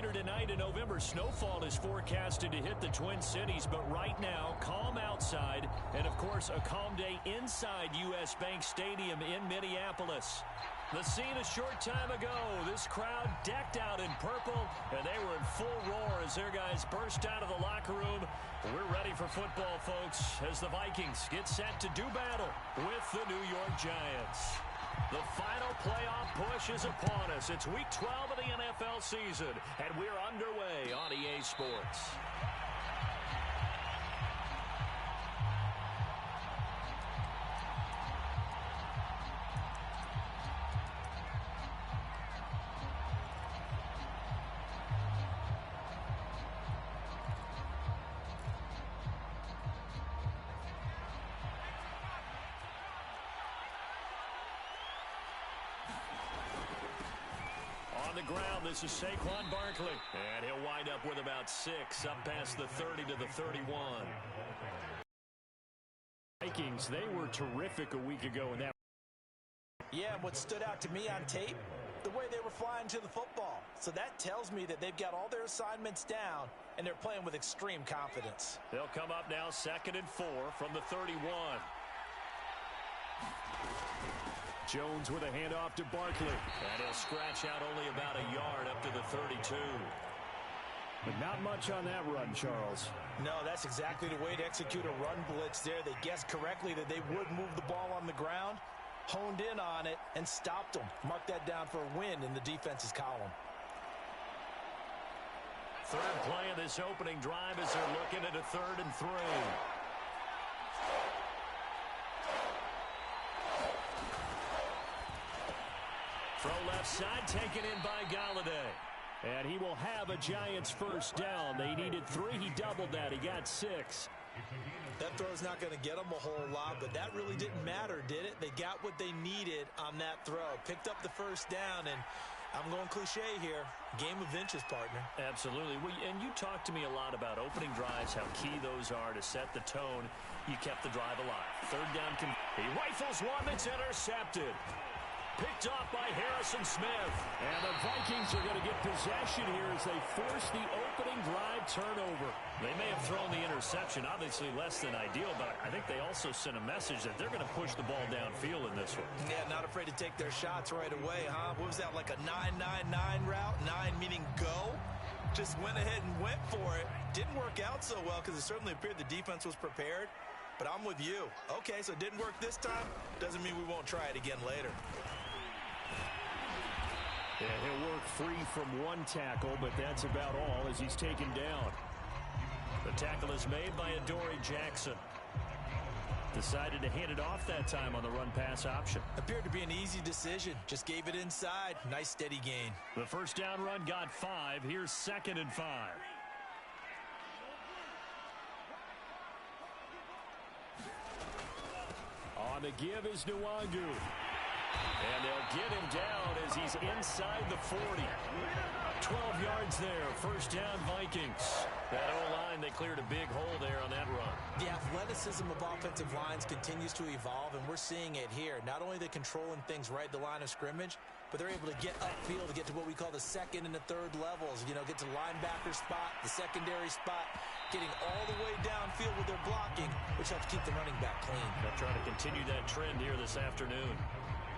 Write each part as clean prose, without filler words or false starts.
later tonight in November. Snowfall is forecasted to hit the Twin Cities, but right now, calm outside. And, of course, a calm day inside U.S. Bank Stadium in Minneapolis. The scene a short time ago, this crowd decked out in purple, and they were in full roar as their guys burst out of the locker room. We're ready for football, folks, as the Vikings get set to do battle with the New York Giants. The final playoff push is upon us. It's Week 12 of the NFL season, and we're underway on EA Sports. On the ground, this is Saquon Barkley. And he'll wind up with about 6, up past the 30 to the 31. Vikings, they were terrific a week ago in that. Yeah, what stood out to me on tape, the way they were flying to the football. So that tells me that they've got all their assignments down, and they're playing with extreme confidence. They'll come up now 2nd and 4 from the 31. Jones with a handoff to Barkley. And he'll scratch out only about a yard up to the 32. But not much on that run, Charles. No, that's exactly the way to execute a run blitz there. They guessed correctly that they would move the ball on the ground, honed in on it, and stopped them. Mark that down for a win in the defense's column. Third play of this opening drive as they're looking at a 3rd and 3. Throw left side, taken in by Galladay. And he will have a Giants first down. They needed 3. He doubled that. He got 6. That throw's not going to get them a whole lot, but that really didn't matter, did it? They got what they needed on that throw. Picked up the first down, and I'm going cliche here. Game of inches, partner. Absolutely. And you talked to me a lot about opening drives, how key those are to set the tone. You kept the drive alive. Third down. He rifles one that's intercepted. Picked off by Harrison Smith. And the Vikings are going to get possession here as they force the opening drive turnover. They may have thrown the interception, obviously less than ideal, but I think they also sent a message that they're going to push the ball downfield in this one. Yeah, not afraid to take their shots right away, huh? What was that, like a 9-9-9 route? 9 meaning go? Just went ahead and went for it. Didn't work out so well because it certainly appeared the defense was prepared. But I'm with you. Okay, so it didn't work this time. Doesn't mean we won't try it again later. Yeah, he'll work free from one tackle, but that's about all as he's taken down. The tackle is made by Adoree Jackson. Decided to hand it off that time on the run-pass option. Appeared to be an easy decision. Just gave it inside. Nice steady gain. The first down run got 5. Here's 2nd and 5. On the give is Nwangu. And they'll get him down as he's inside the 40. 12 yards there. First down, Vikings. That O-line, they cleared a big hole there on that run. The athleticism of offensive lines continues to evolve, and we're seeing it here. Not only are they controlling things right at the line of scrimmage, but they're able to get upfield to get to what we call the 2nd and the 3rd levels. You know, get to the linebacker spot, the secondary spot, getting all the way downfield with their blocking, which helps keep the running back clean. They'll try to continue that trend here this afternoon.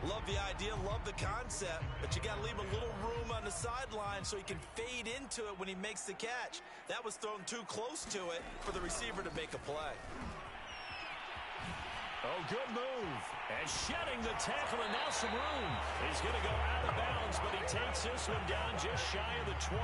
Love the idea, love the concept, but you got to leave a little room on the sideline so he can fade into it when he makes the catch. That was thrown too close to it for the receiver to make a play. Oh, good move. And shedding the tackle, and now some room. He's going to go out of bounds, but he takes this one down just shy of the 20.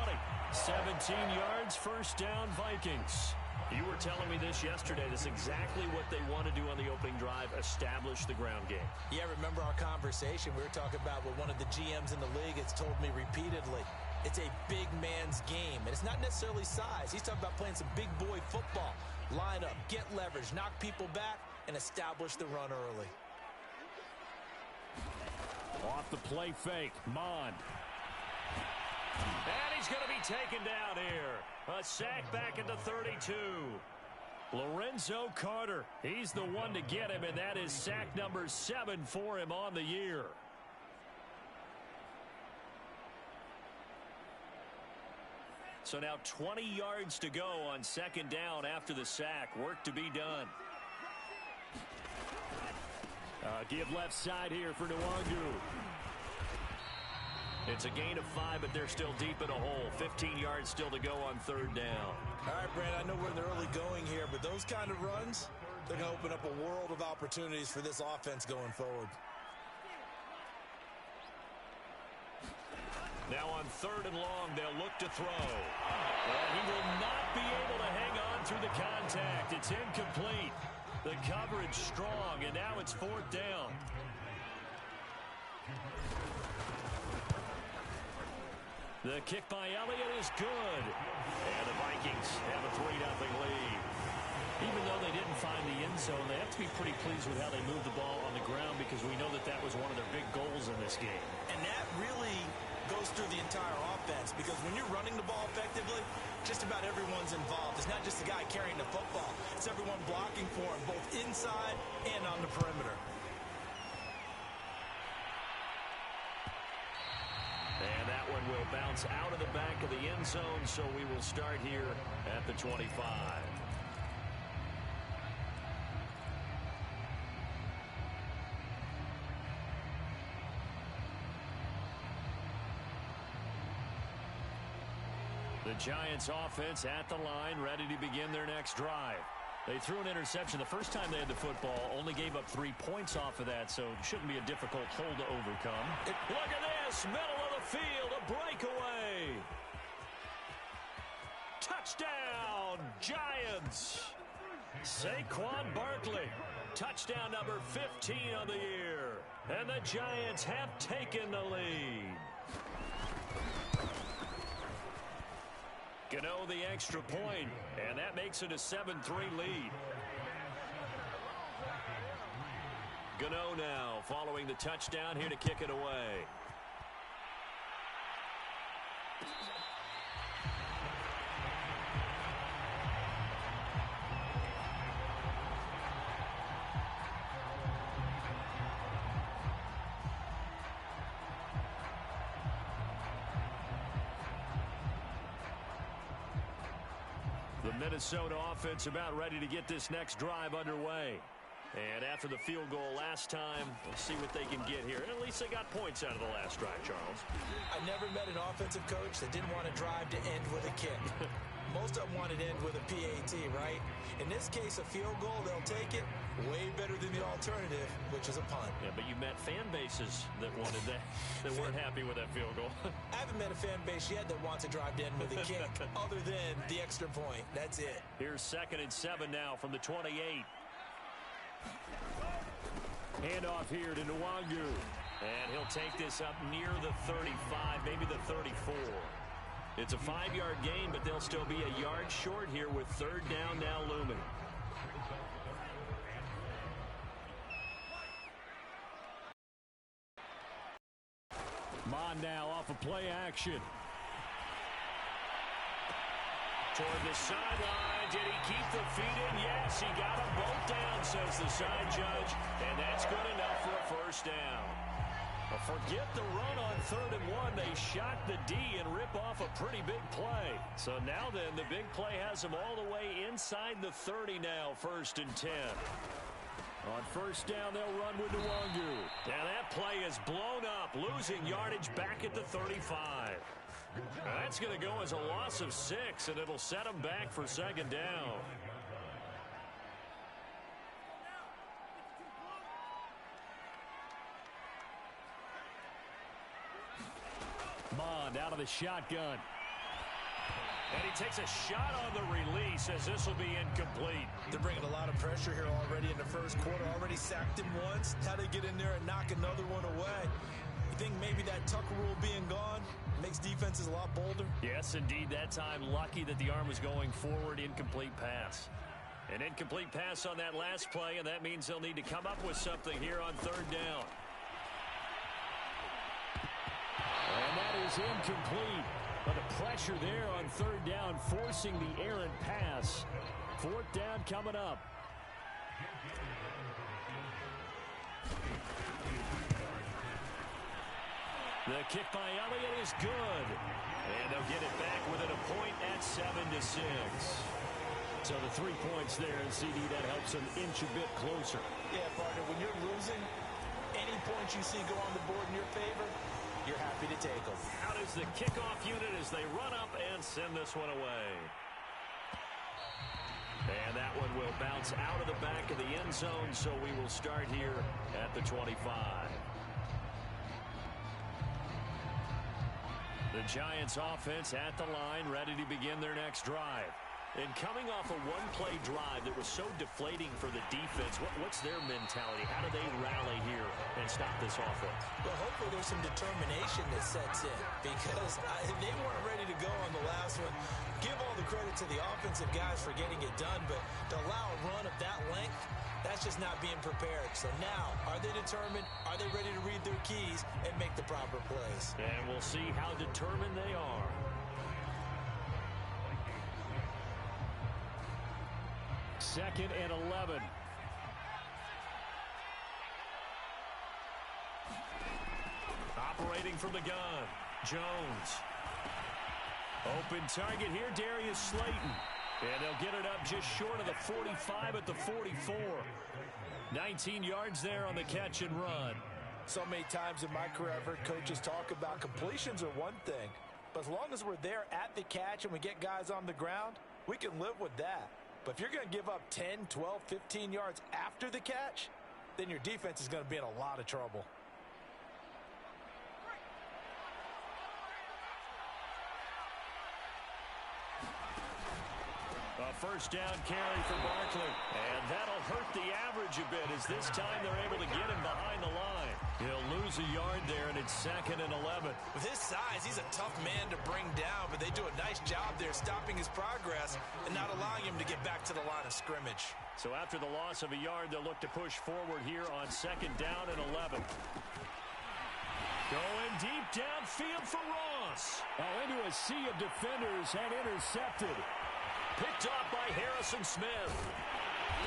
17 yards, first down, Vikings. You were telling me this yesterday. This is exactly what they want to do on the opening drive, establish the ground game. Yeah, remember our conversation. We were talking about what one of the GMs in the league has told me repeatedly. It's a big man's game, and it's not necessarily size. He's talking about playing some big boy football. Line up, get leverage, knock people back, and establish the run early. Off the play fake, Mond. And he's going to be taken down here. A sack back at the 32. Lorenzo Carter, he's the one to get him, and that is sack number 7 for him on the year. So now 20 yards to go on second down after the sack. Work to be done. Give left side here for Nwangu. It's a gain of 5, but they're still deep in a hole. 15 yards still to go on third down. All right, Brand, I know we're in the early going here, but those kind of runs, they're going to open up a world of opportunities for this offense going forward. Now on third and long, they'll look to throw. And he will not be able to hang on through the contact. It's incomplete. The coverage strong, and now it's fourth down. The kick by Elliott is good. And the Vikings have a 3-0 lead. Even though they didn't find the end zone, they have to be pretty pleased with how they moved the ball on the ground because we know that that was one of their big goals in this game. And that really goes through the entire offense because when you're running the ball effectively, just about everyone's involved. It's not just the guy carrying the football. It's everyone blocking for him, both inside and on the perimeter. And that one will bounce out of the back of the end zone, so we will start here at the 25. The Giants offense at the line, ready to begin their next drive. They threw an interception the first time they had the football, only gave up 3 points off of that, so it shouldn't be a difficult hole to overcome. Look at this, middle of the field, a breakaway. Touchdown, Giants. Saquon Barkley, touchdown number 15 on the year. And the Giants have taken the lead. Gano the extra point, and that makes it a 7-3 lead. Gano now following the touchdown here to kick it away. The Minnesota offense about ready to get this next drive underway. And after the field goal last time, we'll see what they can get here. And at least they got points out of the last drive, Charles. I never met an offensive coach that didn't want to drive to end with a kick. Most of them wanted to end with a PAT, right? In this case, a field goal, they'll take it. Way better than the alternative, which is a punt. Yeah, but you met fan bases that wanted that, that weren't happy with that field goal. I haven't met a fan base yet that wants to drive to end with a kick, other than the extra point. That's it. Here's 2nd and 7 now from the 28. Handoff here to Nwangu. And he'll take this up near the 35, maybe the 34. It's a 5-yard gain, but they'll still be a yard short here with third down now looming. Mon now off of play action. Toward the sideline. Did he keep the feet in? Yes, he got them both down, says the side judge. And that's good enough for a first down. Forget the run on 3rd and 1. They shot the D and rip off a pretty big play. So now then, the big play has them all the way inside the 30 now, 1st and 10. On first down, they'll run with Nwangu. Now that play is blown up, losing yardage back at the 35. That's going to go as a loss of 6, and it'll set them back for 2nd down. Mond out of the shotgun. And he takes a shot on the release as this will be incomplete. They're bringing a lot of pressure here already in the first quarter. Already sacked him once. How they get in there and knock another one away? You think maybe that Tucker rule being gone makes defenses a lot bolder? Yes, indeed. That time, lucky that the arm was going forward. Incomplete pass. An incomplete pass on that last play, and that means they'll need to come up with something here on 3rd down. And that is incomplete. But the pressure there on 3rd down, forcing the errant pass. 4th down coming up. The kick by Elliott is good. And they'll get it back within a point at 7-6. So the 3 points there, and CD, that helps them inch a bit closer. Yeah, partner, when you're losing, any points you see go on the board in your favor, you're happy to take them. Out is the kickoff unit as they run up and send this one away. And that one will bounce out of the back of the end zone, so we will start here at the 25. The Giants offense at the line, ready to begin their next drive. And coming off a one-play drive that was so deflating for the defense, what's their mentality? How do they rally here and stop this offense? Well, hopefully there's some determination that sets in because they weren't ready to go on the last one. Give all the credit to the offensive guys for getting it done, but to allow a run of that length, that's just not being prepared. So now, are they determined? Are they ready to read their keys and make the proper plays? And we'll see how determined they are. Second and 11. Operating from the gun, Jones. Open target here, Darius Slayton. And they'll get it up just short of the 45 at the 44. 19 yards there on the catch and run. So many times in my career, I've heard coaches talk about completions are one thing. But as long as we're there at the catch and we get guys on the ground, we can live with that. But if you're going to give up 10, 12, 15 yards after the catch, then your defense is going to be in a lot of trouble. A first down carry for Barkley. And that'll hurt the average a bit as this time they're able to get him behind the line. He'll lose a yard there, and it's 2nd and 11. With his size, he's a tough man to bring down, but they do a nice job there stopping his progress and not allowing him to get back to the line of scrimmage. So after the loss of a yard, they'll look to push forward here on 2nd down and 11. Going deep downfield for Ross. Into a sea of defenders and intercepted. Picked off by Harrison Smith.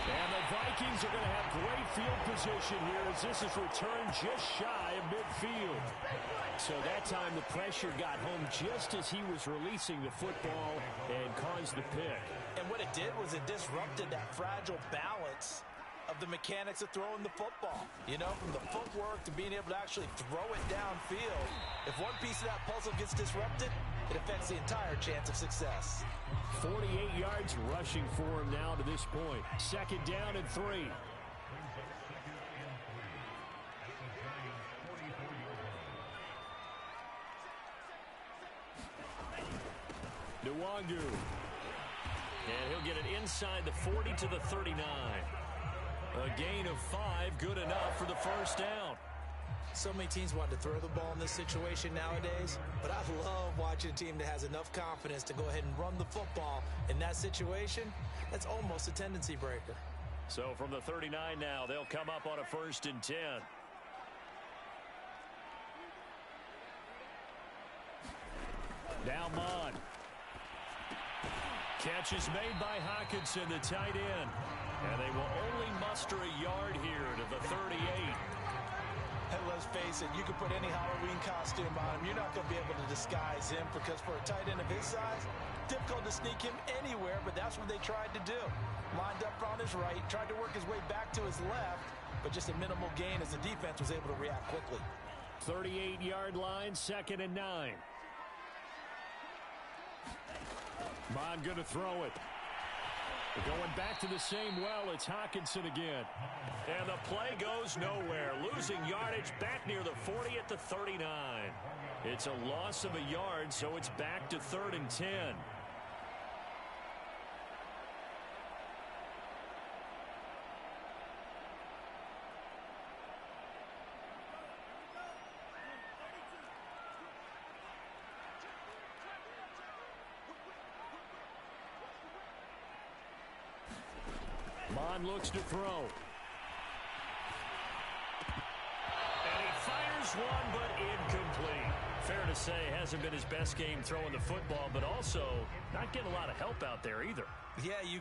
And the Vikings are going to have great field position here as this is returned just shy of midfield. So that time the pressure got home just as he was releasing the football and caused the pick. And what it did was it disrupted that fragile balance of the mechanics of throwing the football. You know, from the footwork to being able to actually throw it downfield. If one piece of that puzzle gets disrupted, it affects the entire chance of success. 48 yards rushing for him now to this point. 2nd down and 3. Nwangu. And he'll get it inside the 40 to the 39. A gain of 5, good enough for the first down. So many teams want to throw the ball in this situation nowadays, but I love watching a team that has enough confidence to go ahead and run the football. In that situation, that's almost a tendency breaker. So from the 39 now, they'll come up on a 1st and 10. Now Mond. Catch is made by Hockenson, the tight end. And they will only muster a yard here to the 38. And let's face it, you can put any Halloween costume on him. You're not going to be able to disguise him because for a tight end of his size, difficult to sneak him anywhere, but that's what they tried to do. Lined up on his right, tried to work his way back to his left, but just a minimal gain as the defense was able to react quickly. 38-yard line, 2nd and 9. Mond going to throw it. Going back to the same well, it's Hockenson again. And the play goes nowhere. Losing yardage back near the 40 at the 39. It's a loss of a yard, so it's back to 3rd and 10. Mond looks to throw. And he fires one, but incomplete. Fair to say, hasn't been his best game throwing the football, but also not getting a lot of help out there either. Yeah, you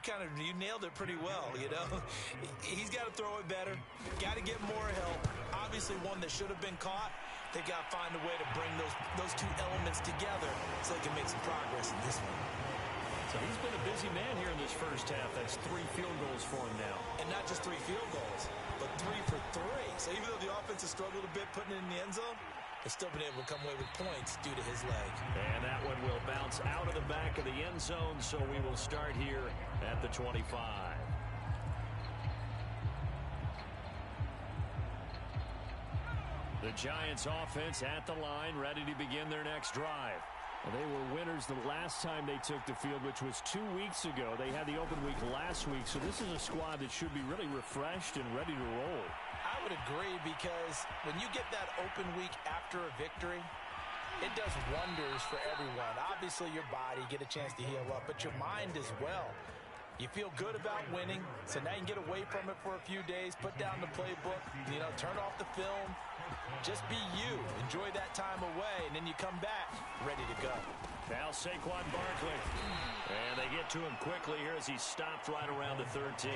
nailed it pretty well, you know. He's got to throw it better. Got to get more help. Obviously one that should have been caught. They've got to find a way to bring those two elements together so they can make some progress in this one. So he's been a busy man here in this first half. That's 3 field goals for him now. And not just 3 field goals, but 3 for 3. So even though the offense has struggled a bit putting it in the end zone, they've still been able to come away with points due to his leg. And that one will bounce out of the back of the end zone, so we will start here at the 25. The Giants offense at the line, ready to begin their next drive. Well, they were winners the last time they took the field, which was 2 weeks ago. They had the open week last week, so this is a squad that should be really refreshed and ready to roll. I would agree, because when you get that open week after a victory, it does wonders for everyone. Obviously, your body, get a chance to heal up, but your mind as well. You feel good about winning, so now you can get away from it for a few days, put down the playbook, turn off the film. Just be you. Enjoy that time away, and then you come back ready to go. Now Saquon Barkley. And they get to him quickly here as he stopped right around the 13.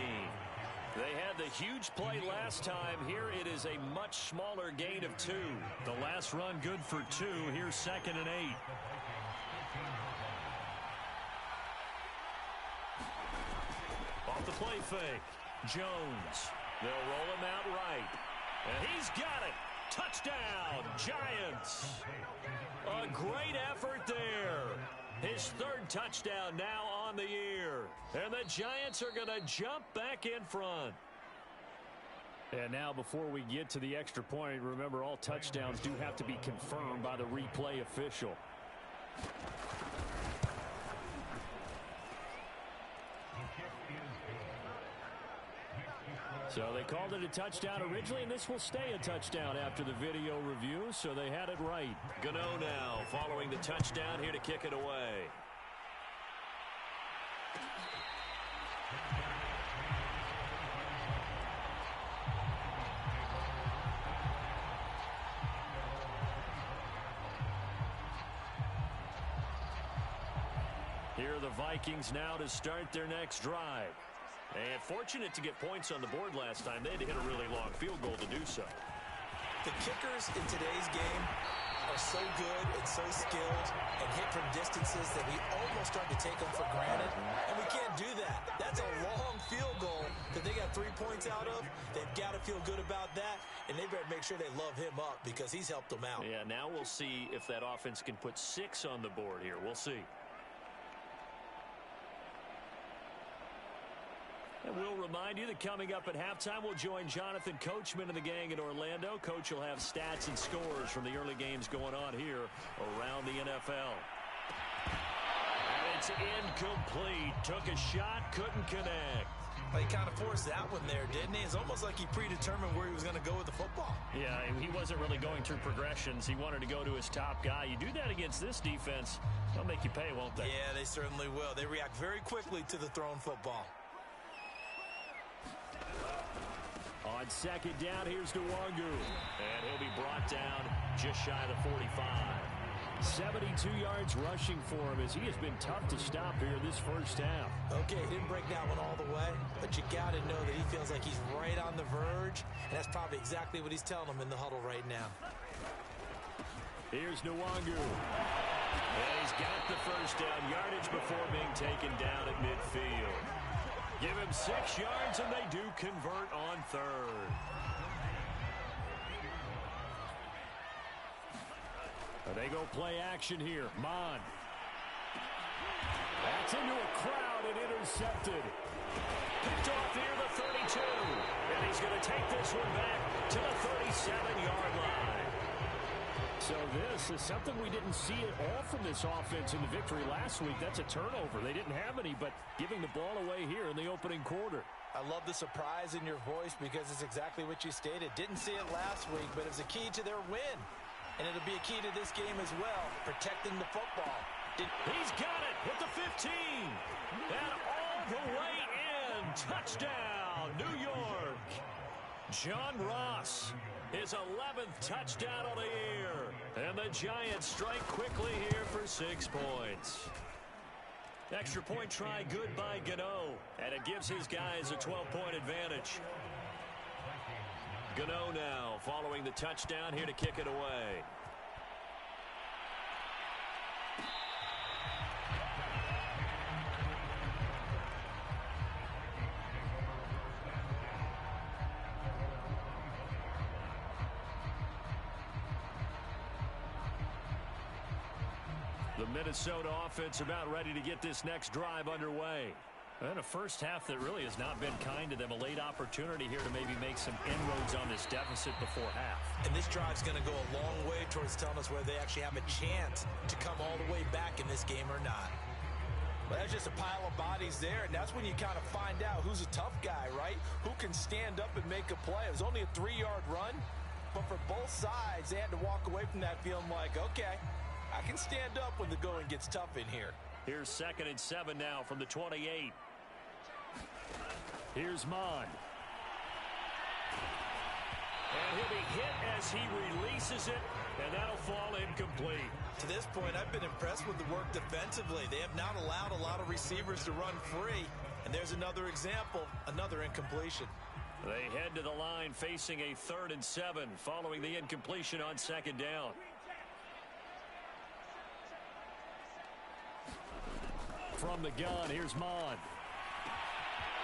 They had the huge play last time. Here it is a much smaller gain of 2. The last run good for 2. Here's 2nd and 8. Off the play fake. Jones. They'll roll him out right. And he's got it. Touchdown, Giants. A great effort there. His 3rd touchdown now on the year. And the Giants are going to jump back in front. And now before we get to the extra point, remember all touchdowns do have to be confirmed by the replay official. So they called it a touchdown originally, and this will stay a touchdown after the video review, so they had it right. Gano now following the touchdown here to kick it away. Here are the Vikings now to start their next drive. And fortunate to get points on the board last time. They had to hit a really long field goal to do so. The kickers in today's game are so good and so skilled and hit from distances that we almost start to take them for granted. And we can't do that. That's a long field goal that they got 3 points out of. They've got to feel good about that, and they better make sure they love him up because he's helped them out. Yeah, now we'll see if that offense can put 6 on the board here. We'll see. And we'll remind you that coming up at halftime, we'll join Jonathan Coachman and the gang in Orlando. Coach will have stats and scores from the early games going on here around the NFL. And it's incomplete. Took a shot, couldn't connect. Well, he kind of forced that one there, didn't he? It's almost like he predetermined where he was going to go with the football. Yeah, he wasn't really going through progressions. He wanted to go to his top guy. You do that against this defense, they'll make you pay, won't they? Yeah, they certainly will. They react very quickly to the thrown football. On 2nd down, here's Nwangu. And he'll be brought down just shy of the 45. 72 yards rushing for him as he has been tough to stop here this first half. Okay, he didn't break that one all the way, but you got to know that he feels like he's right on the verge, and that's probably exactly what he's telling them in the huddle right now. Here's Nwangu. And he's got the first down yardage before being taken down at midfield. Give him 6 yards, and they do convert on 3rd. They go play action here. Mon. That's into a crowd and intercepted. Picked off near the 32. And he's going to take this one back to the 37-yard line. So this is something we didn't see at all from this offense in the victory last week. That's a turnover. They didn't have any, but giving the ball away here in the opening quarter. I love the surprise in your voice because it's exactly what you stated. Didn't see it last week, but it's a key to their win. And it'll be a key to this game as well, protecting the football. He's got it with the 15. And all the way in. Touchdown, New York. John Ross, his 11th touchdown of the year. And the Giants strike quickly here for 6 points. Extra point try good by Gano. And it gives his guys a 12-point advantage. Gano now following the touchdown here to kick it away. The Minnesota offense about ready to get this next drive underway. And a first half that really has not been kind to them. A late opportunity here to maybe make some inroads on this deficit before half. And this drive's going to go a long way towards telling us whether they actually have a chance to come all the way back in this game or not. But that's just a pile of bodies there, and that's when you kind of find out who's a tough guy, right? Who can stand up and make a play. It was only a 3-yard run, but for both sides, they had to walk away from that feeling like, okay, I can stand up when the going gets tough in here. Here's 2nd and 7 now from the 28. Here's Mon. And he'll be hit as he releases it, and that'll fall incomplete. To this point, I've been impressed with the work defensively. They have not allowed a lot of receivers to run free. And there's another example, another incompletion. They head to the line facing a 3rd and 7 following the incompletion on 2nd down. From the gun, here's Mon.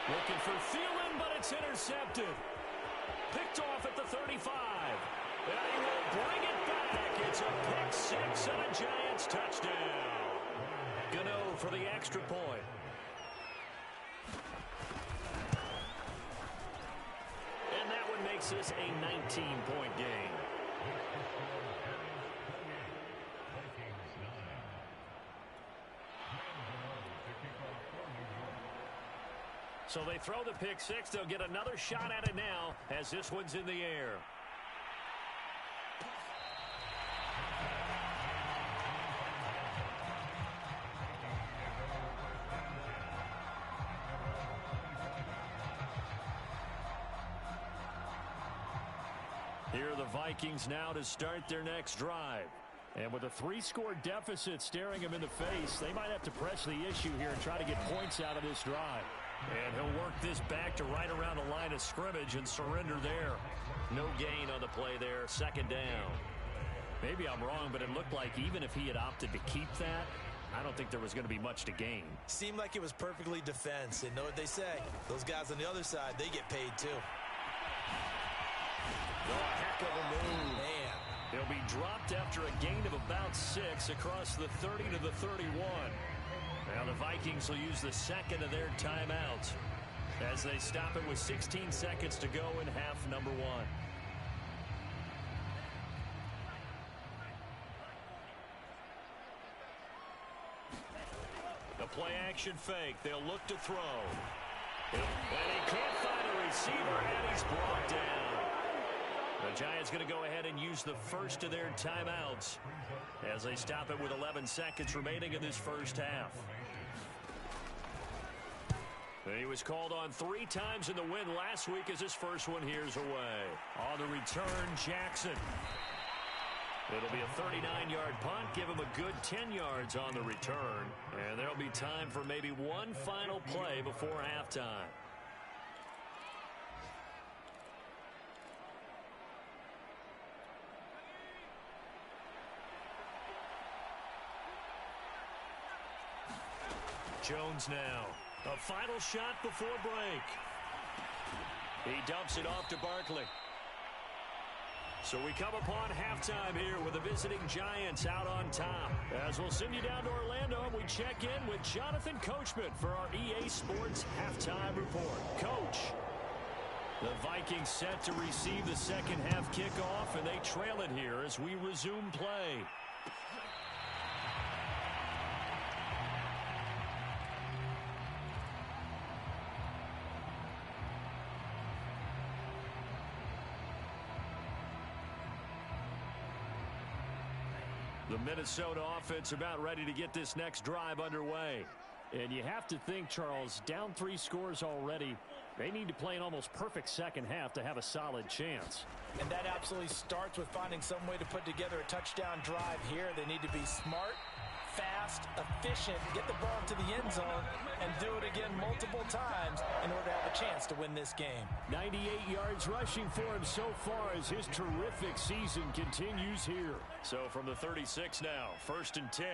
Looking for Thielen, but it's intercepted. Picked off at the 35. And he will bring it back. It's a pick six and a Giants touchdown. Gano for the extra point. And that one makes this a 19-point game. So they throw the pick six. They'll get another shot at it now as this one's in the air. Here are the Vikings now to start their next drive. And with a 3-score deficit staring them in the face, they might have to press the issue here and try to get points out of this drive. And he'll work this back to right around the line of scrimmage and surrender there. No gain on the play there, 2nd down. Maybe I'm wrong, but it looked like even if he had opted to keep that, I don't think there was going to be much to gain. Seemed like it was perfectly defense. And know what they say, those guys on the other side, they get paid too. Oh, heck of a move. Man. He'll be dropped after a gain of about 6 across the 30 to the 31. Now the Vikings will use the 2nd of their timeouts as they stop it with 16 seconds to go in half number 1. The play action fake. They'll look to throw. And he can't find a receiver, and he's brought down. The Giants going to go ahead and use the first of their timeouts as they stop it with 11 seconds remaining in this first half. And he was called on 3 times in the win last week as his first one here's away. On the return, Jackson. It'll be a 39-yard punt, give him a good 10 yards on the return. And there'll be time for maybe one final play before halftime. Jones now. A final shot before break. He dumps it off to Barkley. So we come upon halftime here with the visiting Giants out on top. As we'll send you down to Orlando, we check in with Jonathan Coachman for our EA Sports Halftime Report. Coach, the Vikings set to receive the second half kickoff, and they trail it here as we resume play. The Minnesota offense about ready to get this next drive underway. And you have to think, Charles, down 3 scores already. They need to play an almost perfect second half to have a solid chance. And that absolutely starts with finding some way to put together a touchdown drive here. They need to be smart, fast, efficient, get the ball to the end zone, and do it again multiple times in order to have a chance to win this game. 98 yards rushing for him so far as his terrific season continues here. So from the 36 now, 1st and 10.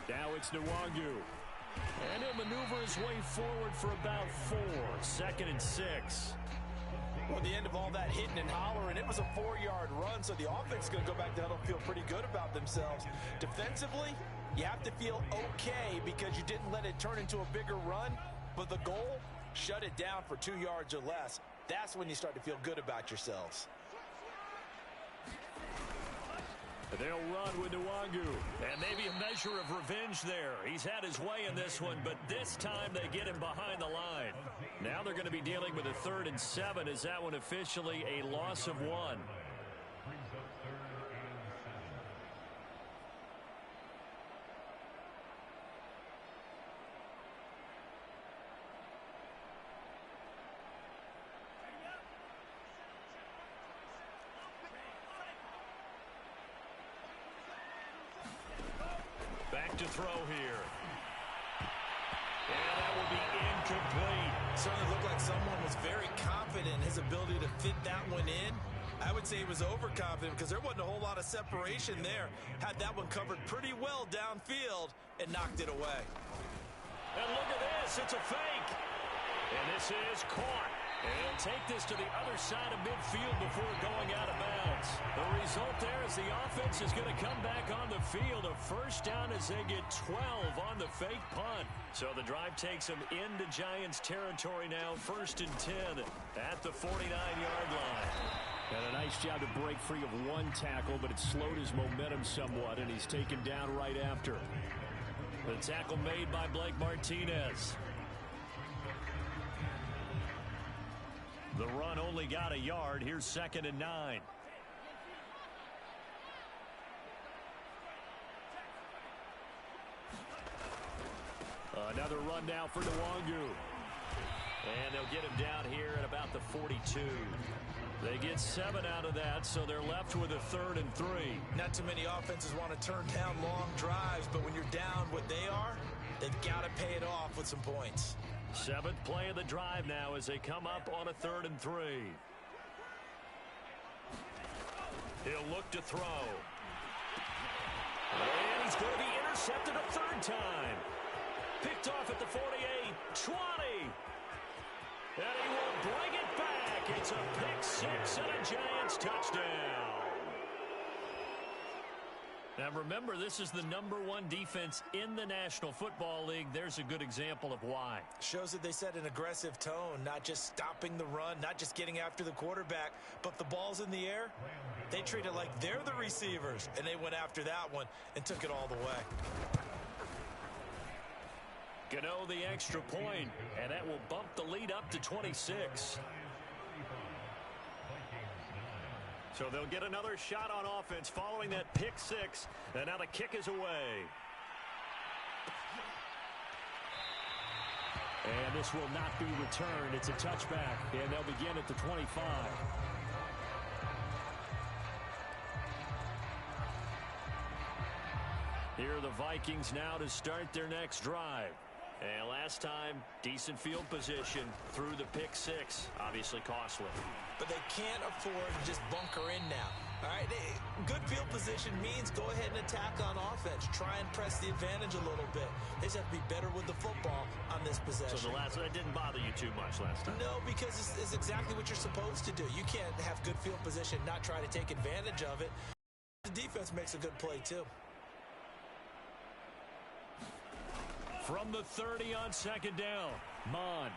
Now it's Nwangu. And he'll maneuver his way forward for about 4. 2nd and 6. Well, the end of all that hitting and hollering, it was a 4-yard run, so the offense is going to go back to huddle and feel pretty good about themselves. Defensively, you have to feel okay because you didn't let it turn into a bigger run, but the goal, shut it down for 2 yards or less. That's when you start to feel good about yourselves. They'll run with Nwangu. And maybe a measure of revenge there. He's had his way in this one, but this time they get him behind the line. Now they're going to be dealing with a 3rd and 7. Is that one officially a loss of 1? Back to throw here. And that will be incomplete. Certainly looked like someone was very confident in his ability to fit that one in. I would say he was overconfident because there wasn't a whole lot of separation there. Had that one covered pretty well downfield and knocked it away. And look at this. It's a fake. And this is caught. And he'll take this to the other side of midfield before going out of bounds. The result there is the offense is going to come back on the field. A 1st down as they get 12 on the fake punt. So the drive takes them into Giants territory now. 1st and 10 at the 49-yard line. And a nice job to break free of one tackle, but it slowed his momentum somewhat, and he's taken down right after. The tackle made by Blake Martinez. The run only got a yard. Here's 2nd and 9. Another run now for Nwangu. And they'll get him down here at about the 42. They get 7 out of that, so they're left with a 3rd and 3. Not too many offenses want to turn down long drives, but when you're down what they are, they've got to pay it off with some points. 7th play of the drive now as they come up on a 3rd and 3. He'll look to throw. And he's going to be intercepted a 3rd time. Picked off at the 48, 20. And he will bring it back. It's a pick 6 and a Giants touchdown. Now remember, this is the #1 defense in the National Football League. There's a good example of why. Shows that they set an aggressive tone, not just stopping the run, not just getting after the quarterback, but the ball's in the air. They treat it like they're the receivers, and they went after that one and took it all the way. Gano the extra point, and that will bump the lead up to 26. So they'll get another shot on offense following that pick 6, and now the kick is away. And this will not be returned. It's a touchback, and they'll begin at the 25. Here are the Vikings now to start their next drive. And last time, decent field position through the pick 6. Obviously costly. But they can't afford to just bunker in now. All right, good field position means go ahead and attack on offense. Try and press the advantage a little bit. They just have to be better with the football on this possession. So that didn't bother you too much last time? No, because it's exactly what you're supposed to do. You can't have good field position, not try to take advantage of it. The defense makes a good play, too. From the 30 on 2nd down, Mond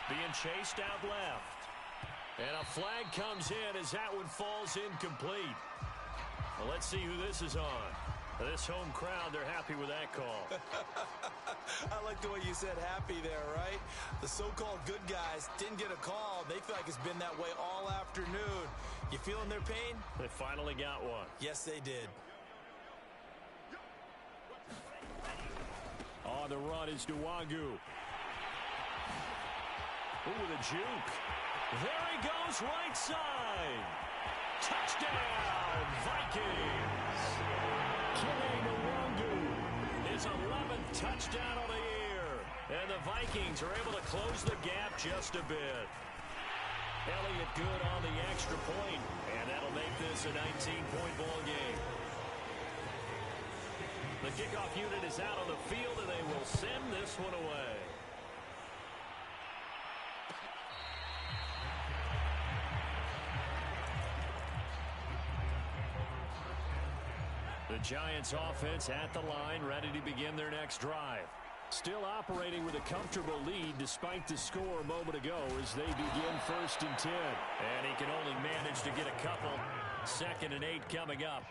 being chased out left. And a flag comes in as that one falls incomplete. Well, let's see who this is on. This home crowd, they're happy with that call. I like the way you said happy there, right? The so-called good guys didn't get a call. They feel like it's been that way all afternoon. You feeling their pain? They finally got one. Yes, they did. On the run is Nwangu. Ooh, with a juke. There he goes right side. Touchdown, Vikings! His 11th touchdown of the year. And the Vikings are able to close the gap just a bit. Elliott good on the extra point, and that'll make this a 19-point ball game. The kickoff unit is out on the field, and they will send this one away. The Giants offense at the line, ready to begin their next drive. Still operating with a comfortable lead despite the score a moment ago as they begin 1st and 10. And he can only manage to get a couple. 2nd and 8 coming up.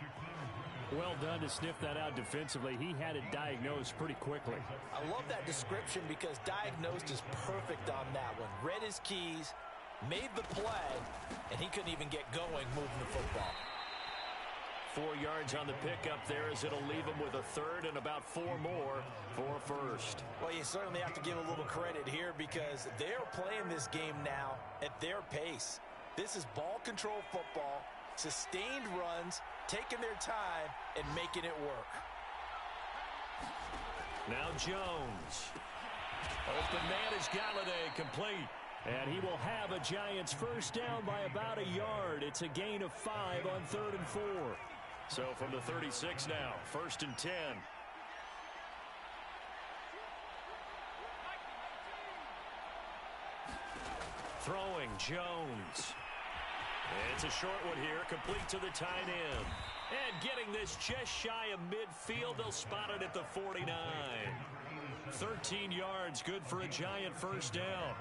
Well done to sniff that out defensively. He had it diagnosed pretty quickly. I love that description because diagnosed is perfect on that one. Read his keys, made the play, and he couldn't even get going moving the football. 4 yards on the pickup there as it'll leave him with a 3rd and about 4 more for 1st. Well, you certainly have to give a little credit here because they're playing this game now at their pace. This is ball control football, sustained runs, taking their time, and making it work. Now Jones. Open man is Galladay, complete. And he will have a Giants 1st down by about a yard. It's a gain of 5 on 3rd and 4. So from the 36 now, 1st and 10. Throwing Jones. It's a short one here, complete to the tight end. And getting this just shy of midfield, they'll spot it at the 49. 13 yards, good for a Giant 1st down.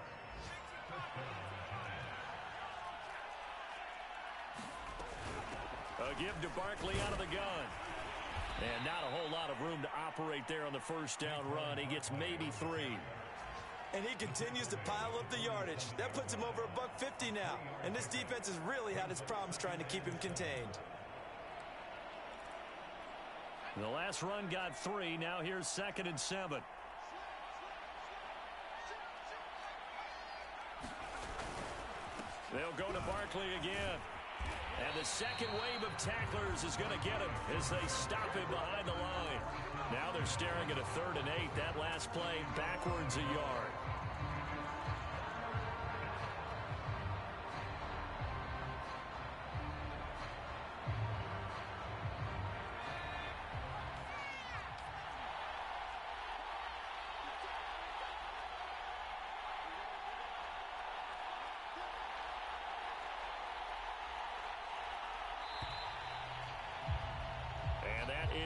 A give to Barkley out of the gun. And not a whole lot of room to operate there on the 1st down run. He gets maybe 3. And he continues to pile up the yardage. That puts him over $150 now. And this defense has really had its problems trying to keep him contained. The last run got 3. Now here's 2nd and 7. They'll go to Barkley again. And the second wave of tacklers is going to get him as they stop him behind the line. Now they're staring at a 3rd and 8. That last play backwards a yard.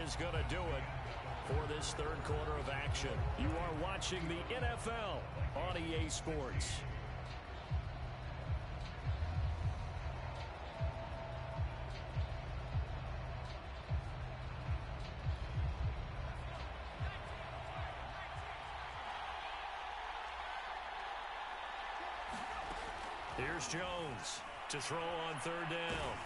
Is going to do it for this 3rd quarter of action. You are watching the NFL on EA Sports. Here's Jones to throw on 3rd down.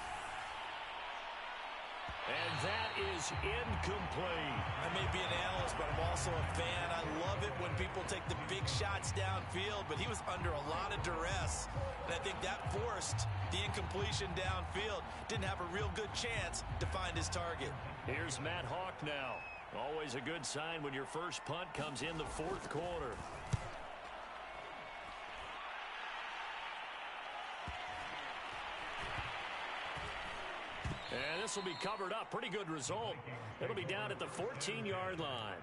And that is incomplete. I may be an analyst, but I'm also a fan. I love it when people take the big shots downfield, but he was under a lot of duress. And I think that forced the incompletion downfield. Didn't have a real good chance to find his target. Here's Matt Hawk now. Always a good sign when your first punt comes in the 4th quarter. And this will be covered up. Pretty good result. It'll be down at the 14-yard line.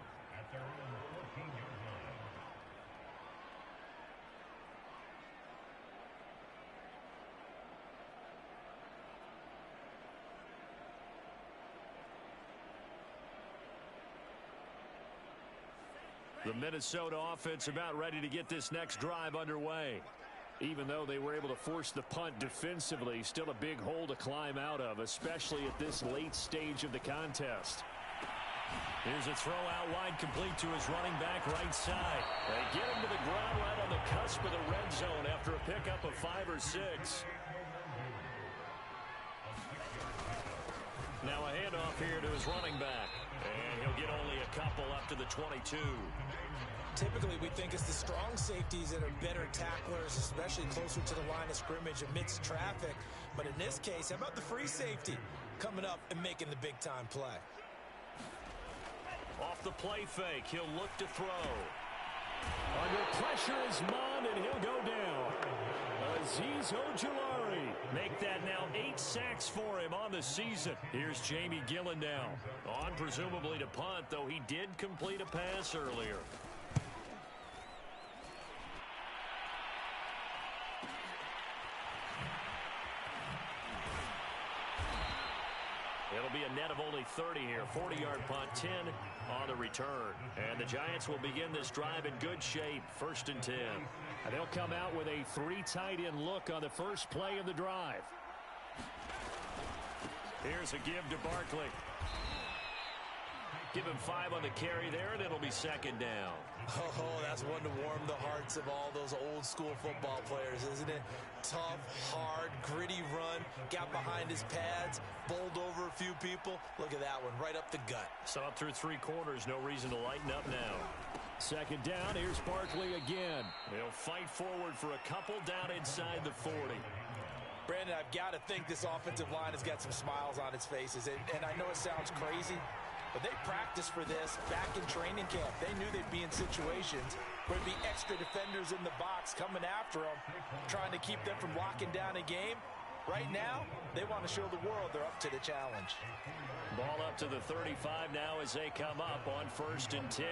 The Minnesota offense about ready to get this next drive underway. Even though they were able to force the punt defensively, still a big hole to climb out of, especially at this late stage of the contest. Here's a throw out wide, complete to his running back right side. They get him to the ground right on the cusp of the red zone after a pickup of 5 or 6. Now a handoff here to his running back. And he'll get only a couple up to the 22. Typically, we think it's the strong safeties that are better tacklers, especially closer to the line of scrimmage amidst traffic. But in this case, how about the free safety coming up and making the big-time play? Off the play fake, he'll look to throw. Under pressure is Mond, and he'll go down. Azeez Ojulari. Make that now 8 sacks for him on the season. Here's Jamie Gillen now. On presumably to punt, though he did complete a pass earlier. It'll be a net of only 30 here. 40-yard punt, 10 on the return. And the Giants will begin this drive in good shape. 1st and 10. And they'll come out with a 3 tight end look on the first play of the drive. Here's a give to Barkley. Give him 5 on the carry there, and it'll be 2nd down. Oh, that's one to warm the hearts of all those old school football players, isn't it? Tough, hard, gritty run, got behind his pads, bowled over a few people. Look at that one, right up the gut. So up through 3 quarters, no reason to lighten up now. 2nd down, here's Barkley again. He'll fight forward for a couple down inside the 40. Brandon, I've got to think this offensive line has got some smiles on its faces. And I know it sounds crazy, but they practiced for this back in training camp. They knew they'd be in situations where there'd be extra defenders in the box coming after them, trying to keep them from locking down a game. Right now, they want to show the world they're up to the challenge. Ball up to the 35 now as they come up on 1st and 10.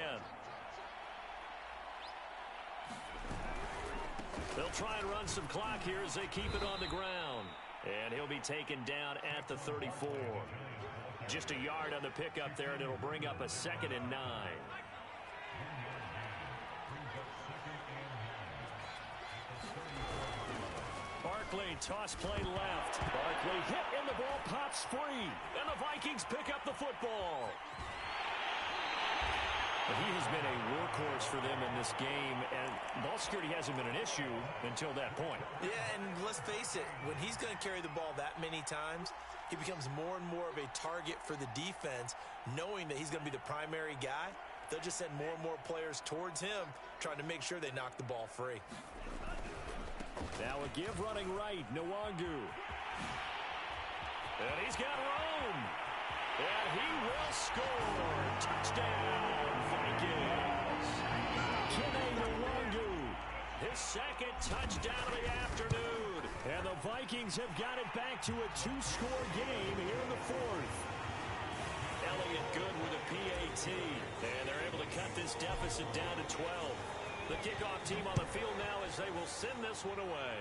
They'll try and run some clock here as they keep it on the ground. And he'll be taken down at the 34. Just a yard on the pickup there, and it'll bring up a 2nd and 9. Barkley, toss play left. Barkley hit, and the ball pops free. And the Vikings pick up the football. He has been a workhorse for them in this game, and ball security hasn't been an issue until that point. Yeah, and let's face it, when he's going to carry the ball that many times, he becomes more and more of a target for the defense, knowing that he's going to be the primary guy. They'll just send more and more players towards him, trying to make sure they knock the ball free. Now a give running right, Nwangu. And he's got room. And he will score. Touchdown, Vikings. Kene Nwangu, his 2nd touchdown of the afternoon. And the Vikings have got it back to a 2-score game here in the 4th. Elliott good with a PAT. And they're able to cut this deficit down to 12. The kickoff team on the field now as they will send this one away.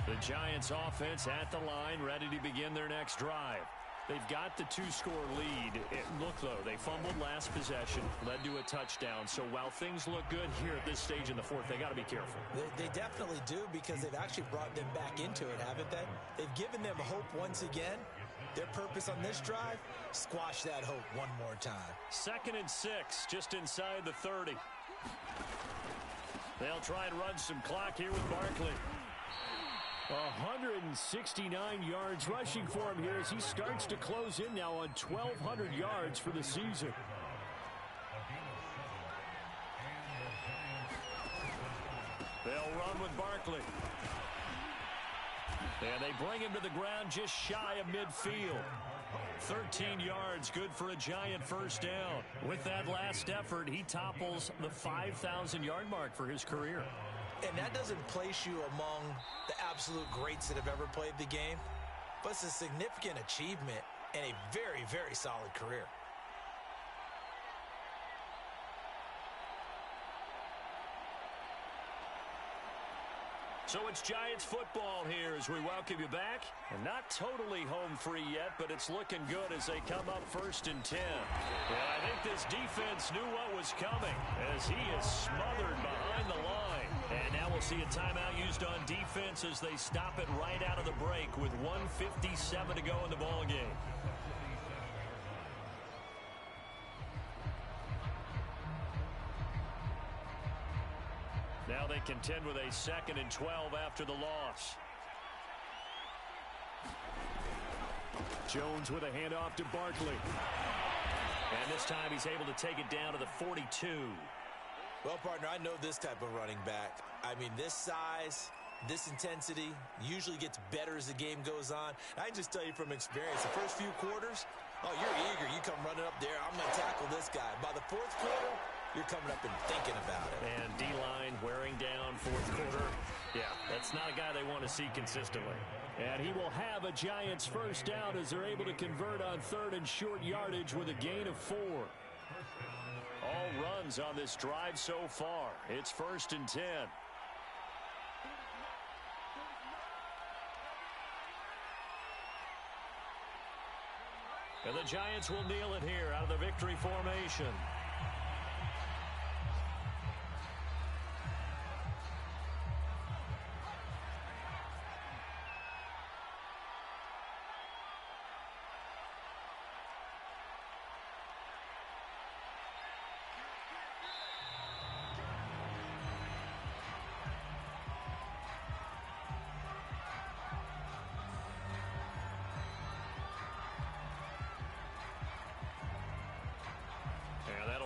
The Giants offense at the line, ready to begin their next drive. They've got the 2-score lead. Look, though, they fumbled last possession, led to a touchdown. So while things look good here at this stage in the 4th, they got to be careful. They definitely do, because they've actually brought them back into it, haven't they? They've given them hope once again. Their purpose on this drive, squash that hope one more time. 2nd and 6, just inside the 30. They'll try and run some clock here with Barkley. 169 yards rushing for him here as he starts to close in now on 1,200 yards for the season. They'll run with Barkley. And they bring him to the ground just shy of midfield. 13 yards, good for a Giant 1st down. With that last effort, he topples the 5,000-yard mark for his career. And that doesn't place you among the absolute greats that have ever played the game, but it's a significant achievement and a very, very solid career. So it's Giants football here as we welcome you back. And not totally home free yet, but it's looking good as they come up 1st and 10. Well, I think this defense knew what was coming as he is smothered behind the line. And now we'll see a timeout used on defense as they stop it right out of the break with 1:57 to go in the ballgame. Now they contend with a 2nd and 12 after the loss. Jones with a handoff to Barkley. And this time he's able to take it down to the 42. Well, partner, I know this type of running back. I mean, this size, this intensity usually gets better as the game goes on. I can just tell you from experience, the first few quarters, oh, you're eager. You come running up there. I'm going to tackle this guy. By the 4th quarter, you're coming up and thinking about it. And D-line wearing down 4th quarter. Yeah, that's not a guy they want to see consistently. And he will have a Giants first down as they're able to convert on 3rd and short yardage with a gain of 4. All runs on this drive so far. It's 1st and 10. And the Giants will kneel it here out of the victory formation.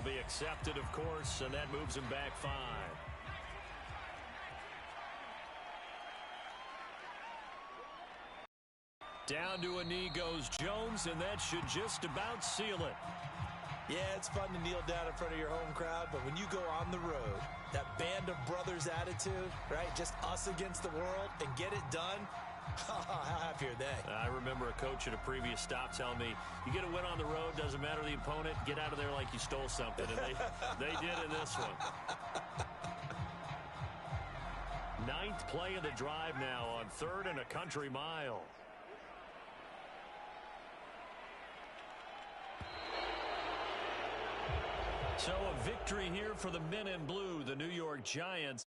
Be accepted, of course, and that moves him back 5. Down to a knee goes Jones, and that should just about seal it. Yeah, it's fun to kneel down in front of your home crowd, but when you go on the road, that band of brothers attitude, right, just us against the world, and get it done, how happy are they? I remember a coach at a previous stop telling me, you get a win on the road, doesn't matter the opponent, get out of there like you stole something. And they did in this one. 9th play of the drive now on 3rd and a country mile. So a victory here for the men in blue, the New York Giants.